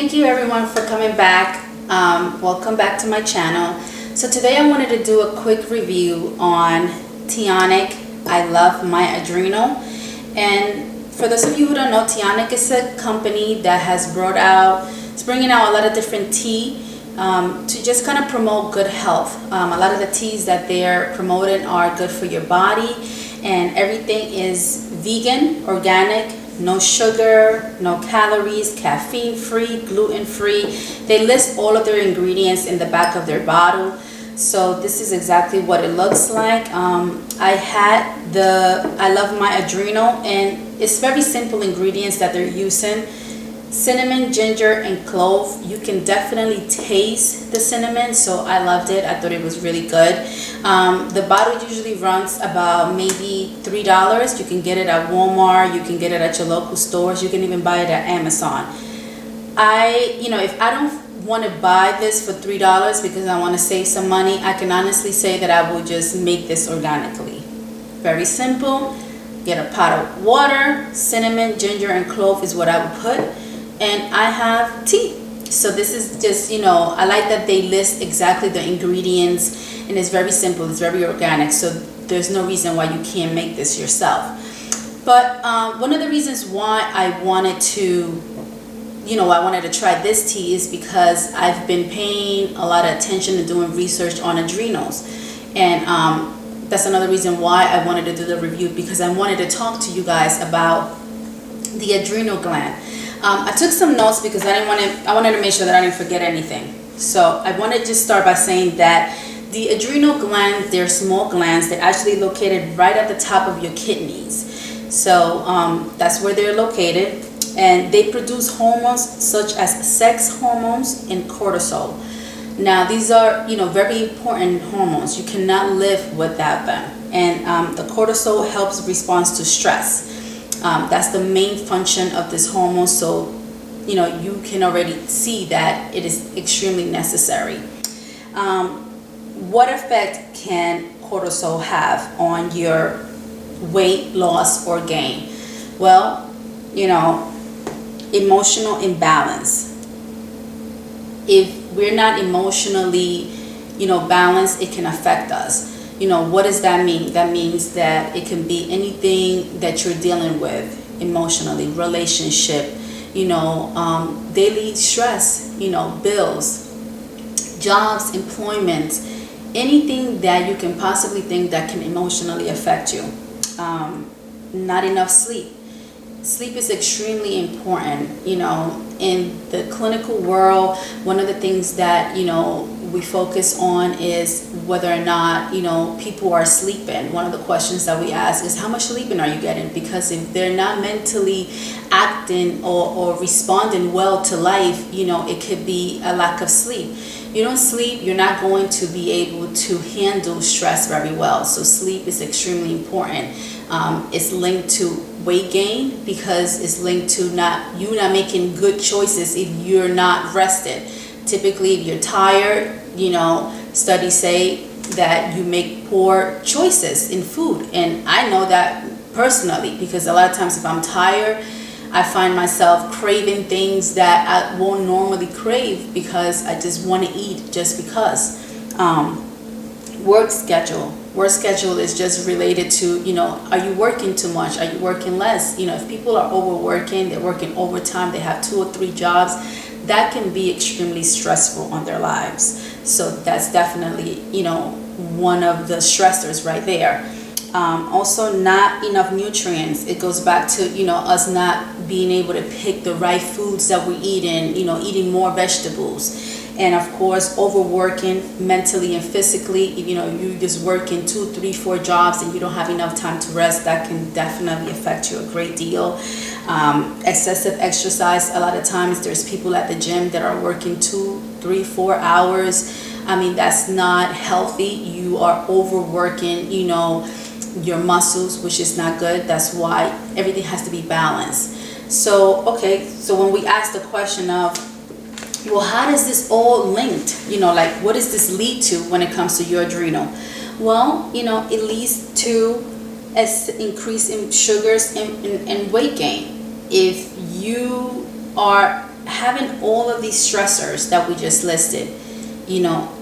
Thank you everyone for coming back. Welcome back to my channel. So today I wanted to do a quick review on Teaonic. I love my adrenal. And for those of you who don't know, Teaonic is a company that has it's bringing out a lot of different tea to just kind of promote good health. A lot of the teas that they're promoting are good for your body, and everything is vegan, organic, no sugar, no calories, caffeine free, gluten free. They list all of their ingredients in the back of their bottle. So this is exactly what it looks like. I love my adrenal, and it's very simple ingredients that they're using. Cinnamon, ginger, and clove. You can definitely taste the cinnamon, so I loved it. I thought it was really good. The bottle usually runs about maybe $3. You can get it at Walmart, you can get it at your local stores, you can even buy it at Amazon. If I don't want to buy this for $3 because I want to save some money, I can honestly say that I will just make this organically. Very simple. Get a pot of water, cinnamon, ginger, and clove is what I would put. And I have tea. So this is just, I like that they list exactly the ingredients, and it's very simple, it's very organic, so there's no reason why you can't make this yourself. But one of the reasons why I wanted to try this tea is because I've been paying a lot of attention to doing research on adrenals. And that's another reason why I wanted to do the review, because I wanted to talk to you guys about the adrenal gland. I took some notes because I wanted to make sure that I didn't forget anything. So I want to just start by saying that the adrenal glands, they're small glands. They're actually located right at the top of your kidneys. So that's where they're located, and they produce hormones such as sex hormones and cortisol. Now these are very important hormones. You cannot live without them, and the cortisol helps respond to stress. That's the main function of this hormone, so you can already see that it is extremely necessary. What effect can cortisol have on your weight loss or gain? Well, emotional imbalance. If we're not emotionally balanced, it can affect us. What does that mean? That means that it can be anything that you're dealing with emotionally, relationship, daily stress, bills, jobs, employment, anything that you can possibly think that can emotionally affect you. Not enough sleep. Sleep is extremely important. In the clinical world, one of the things that we focus on is whether or not people are sleeping. One of the questions that we ask is, how much sleeping are you getting? Because if they're not mentally acting or responding well to life, it could be a lack of sleep. You don't sleep, you're not going to be able to handle stress very well. So sleep is extremely important. It's linked to weight gain because it's linked to you not making good choices if you're not rested. Typically, if you're tired, studies say that you make poor choices in food. And I know that personally, because a lot of times if I'm tired, I find myself craving things that I won't normally crave because I just want to eat just because. Work schedule. Work schedule is just related to, are you working too much? Are you working less? If people are overworking, they're working overtime, they have 2 or 3 jobs, that can be extremely stressful on their lives. So that's definitely, one of the stressors right there. Also, not enough nutrients. It goes back to, us not being able to pick the right foods that we eat in, eating more vegetables. And of course, overworking mentally and physically. If you're just working 2, 3, 4 jobs and you don't have enough time to rest, that can definitely affect you a great deal. Excessive exercise. A lot of times there's people at the gym that are working 2, 3, 4 hours. That's not healthy. You are overworking, your muscles, which is not good. That's why everything has to be balanced. So when we ask the question of, well, how does this all linked? What does this lead to when it comes to your adrenal? Well, it leads to an increase in sugars and weight gain. If you are having all of these stressors that we just listed, you know,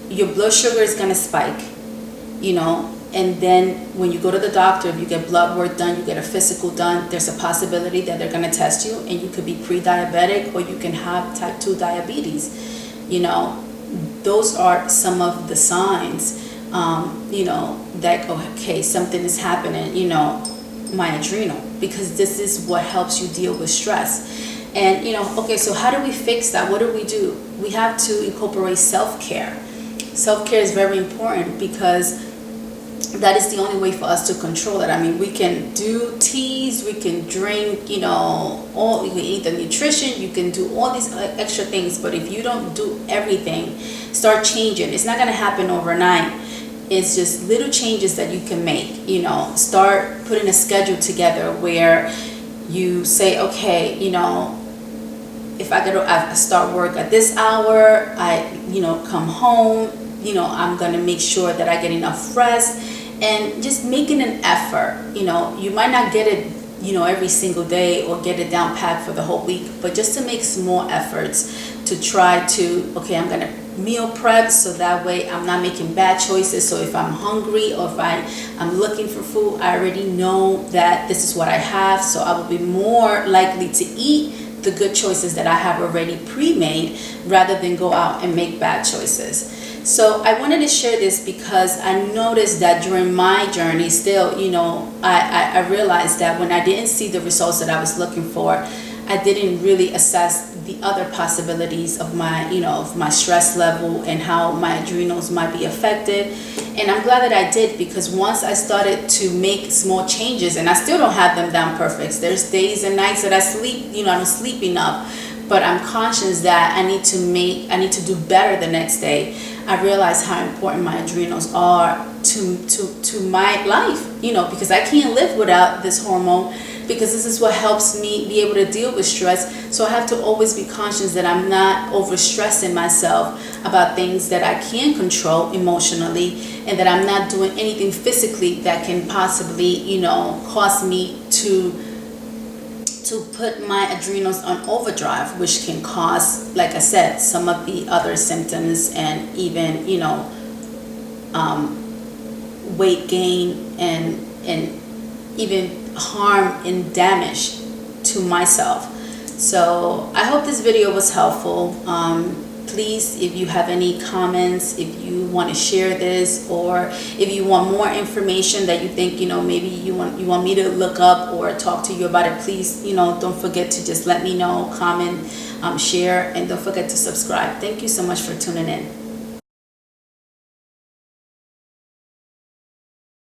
your blood sugar is going to spike, you know, and then when you go to the doctor, if you get blood work done, you get a physical done, there's a possibility that they're going to test you and you could be pre-diabetic, or you can have type 2 diabetes. You know, those are some of the signs, you know, that, okay, something is happening, you know, my adrenal, because this is what helps you deal with stress. And, you know, okay, so how do we fix that? What do? We have to incorporate self-care. Self-care is very important, because that is the only way for us to control it. I mean, we can do teas, we can drink, you know, you can eat the nutrition, you can do all these extra things, but if you don't do everything, start changing. It's not going to happen overnight. It's just little changes that you can make. You know, start putting a schedule together where you say, okay, you know, if I start work at this hour, I, you know, come home, you know, I'm going to make sure that I get enough rest, and just making an effort. You know, you might not get it, you know, every single day or get it down pat for the whole week, but just to make small efforts to try to, okay, I'm going to meal prep so that way I'm not making bad choices. So if I'm hungry or if I'm looking for food, I already know that this is what I have, so I will be more likely to eat the good choices that I have already pre-made, rather than go out and make bad choices. So I wanted to share this because I noticed that during my journey still, you know, I realized that when I didn't see the results that I was looking for, I didn't really assess the other possibilities of my, you know, of my stress level and how my adrenals might be affected. And I'm glad that I did, because once I started to make small changes, and I still don't have them down perfect. There's days and nights that I sleep, you know, I don't sleep enough, but I'm conscious that I need to do better the next day. I realized how important my adrenals are to my life, you know, because I can't live without this hormone, because this is what helps me be able to deal with stress. So I have to always be conscious that I'm not overstressing myself about things that I can control emotionally, and that I'm not doing anything physically that can possibly, you know, cause me to put my adrenals on overdrive, which can cause, like I said, some of the other symptoms, and even, you know, weight gain and even harm and damage to myself. So I hope this video was helpful. Please, if you have any comments, if you want to share this, or if you want more information that you think, you know, maybe you want me to look up or talk to you about it, please, you know, don't forget to just let me know, comment, share, and don't forget to subscribe. Thank you so much for tuning in.